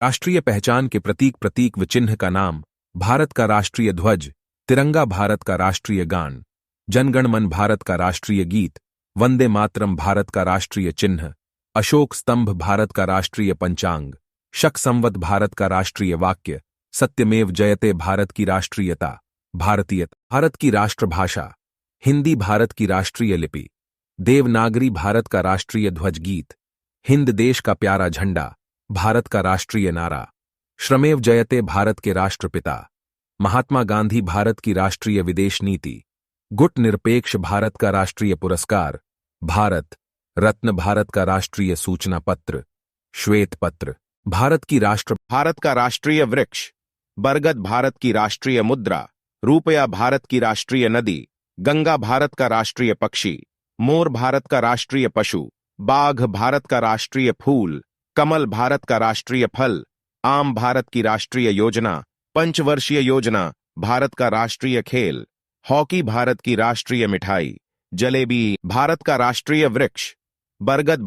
राष्ट्रीय पहचान के प्रतीक व चिन्ह का नाम: भारत का राष्ट्रीय ध्वज, तिरंगा भारत का राष्ट्रीय गान, जनगण मन भारत का राष्ट्रीय गीत, वंदे मातरम भारत का राष्ट्रीय चिन्ह, अशोक स्तंभ भारत का राष्ट्रीय पंचांग, शक संवत भारत का राष्ट्रीय वाक्य, सत्यमेव जयते भारत की राष्ट्रीयता, भारतीयता भारत की राष्ट्रभाषा, हिंदी भारत की राष्ट्रीय लिपि, देवनागरी भारत का राष्ट्रीय ध्वज गीत, हिंद देश का प्यारा झंडा, भारत का राष्ट्रीय नारा, श्रमेव जयते भारत के राष्ट्रपिता, महात्मा गांधी भारत की राष्ट्रीय विदेश नीति, गुट निरपेक्ष भारत का राष्ट्रीय पुरस्कार, भारत रत्न भारत का राष्ट्रीय सूचना पत्र, श्वेत पत्र भारत का राष्ट्रीय वृक्ष, बरगद भारत की राष्ट्रीय मुद्रा, रुपया भारत की राष्ट्रीय नदी, गंगा भारत का राष्ट्रीय पक्षी, मोर भारत का राष्ट्रीय पशु, बाघ भारत का राष्ट्रीय फूल, कमल भारत का राष्ट्रीय फल, आम भारत की राष्ट्रीय योजना, पंचवर्षीय योजना भारत का राष्ट्रीय खेल, हॉकी भारत की राष्ट्रीय मिठाई, जलेबी भारत का राष्ट्रीय वृक्ष, बरगद